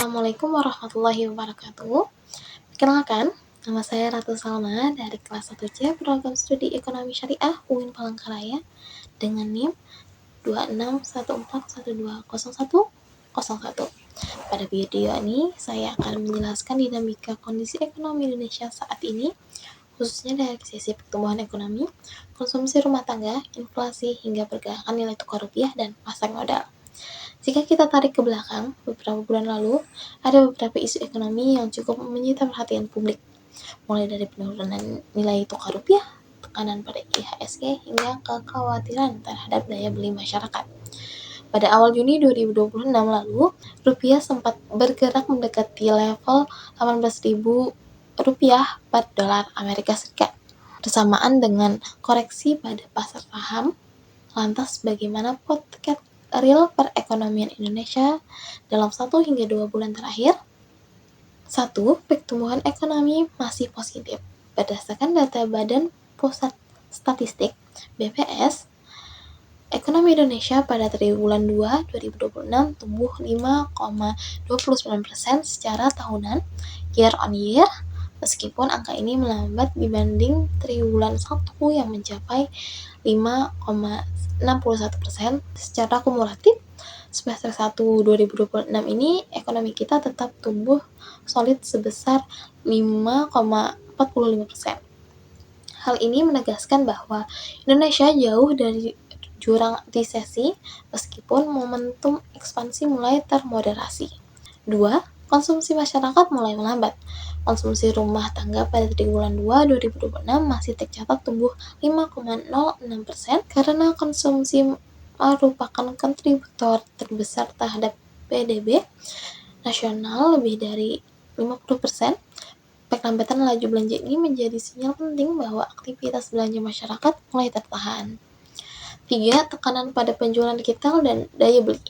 Assalamualaikum warahmatullahi wabarakatuh. Perkenalkan, nama saya Ratu Salma dari kelas 1C Program Studi Ekonomi Syariah UIN Palangkaraya dengan NIM 2614120101. Pada video ini, saya akan menjelaskan dinamika kondisi ekonomi Indonesia saat ini, khususnya dari sisi pertumbuhan ekonomi, konsumsi rumah tangga, inflasi, hingga pergerakan nilai tukar rupiah dan pasar modal. Jika kita tarik ke belakang, beberapa bulan lalu, ada beberapa isu ekonomi yang cukup menyita perhatian publik, mulai dari penurunan nilai tukar rupiah, tekanan pada IHSG, hingga kekhawatiran terhadap daya beli masyarakat. Pada awal Juni 2026 lalu, rupiah sempat bergerak mendekati level 18.000 rupiah per dolar Amerika Serikat, bersamaan dengan koreksi pada pasar saham. Lantas bagaimana potret real perekonomian Indonesia dalam 1 hingga 2 bulan terakhir? 1. Pertumbuhan ekonomi masih positif. Berdasarkan data Badan Pusat Statistik (BPS), ekonomi Indonesia pada triwulan 2 2026 tumbuh 5,29% secara tahunan year on year, meskipun angka ini melambat dibanding triwulan 1 yang mencapai 5,61% secara kumulatif. Semester 1 2026 ini ekonomi kita tetap tumbuh solid sebesar 5,45%. Hal ini menegaskan bahwa Indonesia jauh dari jurang resesi meskipun momentum ekspansi mulai termoderasi. 2. Konsumsi masyarakat mulai melambat. Konsumsi rumah tangga pada triwulan 2 2026 masih tercatat tumbuh 5,06% karena konsumsi merupakan kontributor terbesar terhadap PDB nasional lebih dari 50%. Perlambatan laju belanja ini menjadi sinyal penting bahwa aktivitas belanja masyarakat mulai tertahan. 3. Tekanan pada penjualan retail dan daya beli.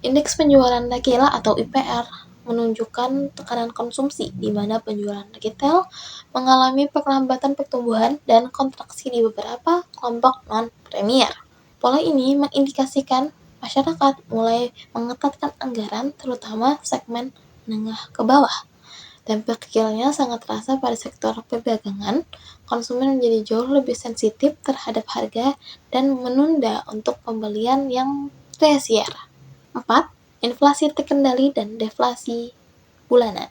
Indeks penjualan retail atau IPR menunjukkan tekanan konsumsi, di mana penjualan retail mengalami perlambatan pertumbuhan dan kontraksi di beberapa kelompok non-premier. Pola ini mengindikasikan masyarakat mulai mengetatkan anggaran, terutama segmen menengah ke bawah. Dampak realnya sangat terasa pada sektor perdagangan. Konsumen menjadi jauh lebih sensitif terhadap harga dan menunda untuk pembelian yang tersier. 4. Inflasi terkendali dan deflasi bulanan.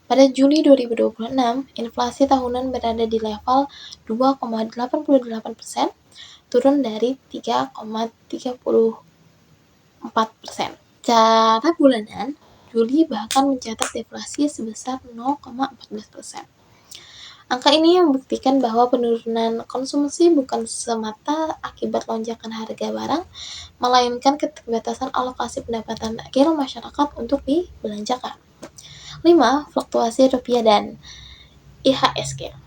Pada Juli 2026, inflasi tahunan berada di level 2,88%, turun dari 3,34%. Secara bulanan, Juli bahkan mencatat deflasi sebesar 0,14%. Angka ini membuktikan bahwa penurunan konsumsi bukan semata akibat lonjakan harga barang, melainkan keterbatasan alokasi pendapatan real masyarakat untuk dibelanjakan. 5. Fluktuasi rupiah dan IHSG.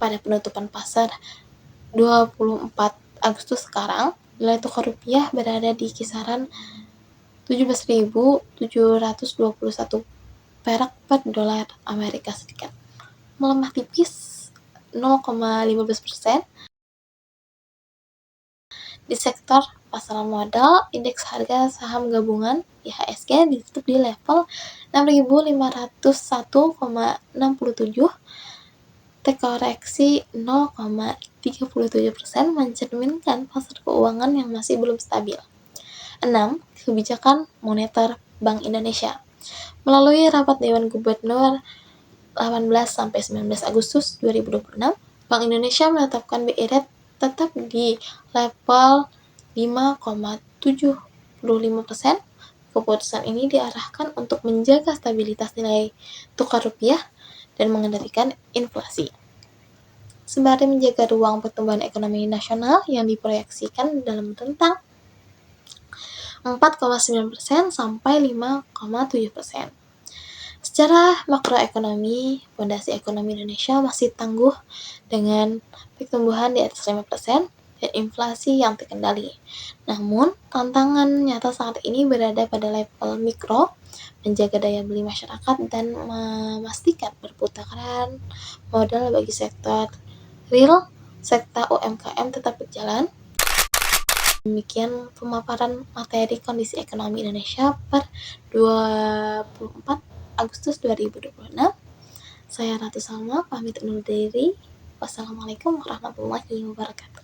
Pada penutupan pasar 24 Agustus sekarang, nilai tukar rupiah berada di kisaran 17.721 perak per dolar Amerika Serikat, melemah tipis 0,15%. Di sektor pasar modal, indeks harga saham gabungan IHSG ditutup di level 6.501,67, terkoreksi 0,37%, mencerminkan pasar keuangan yang masih belum stabil. 6. Kebijakan moneter Bank Indonesia. Melalui rapat Dewan Gubernur 18-19 Agustus 2026, Bank Indonesia menetapkan BI Rate tetap di level 5,75%. Keputusan ini diarahkan untuk menjaga stabilitas nilai tukar rupiah dan mengendalikan inflasi, sembari menjaga ruang pertumbuhan ekonomi nasional yang diproyeksikan dalam rentang 4,9% sampai 5,7%. Secara makroekonomi, fondasi ekonomi Indonesia masih tangguh dengan pertumbuhan di atas 5% dan inflasi yang terkendali. Namun, tantangan nyata saat ini berada pada level mikro, menjaga daya beli masyarakat dan memastikan perputaran modal bagi sektor real serta UMKM tetap berjalan. Demikian pemaparan materi kondisi ekonomi Indonesia per 24 Agustus 2026. Saya Ratu Salma, pamit undur diri. Wassalamualaikum warahmatullahi wabarakatuh.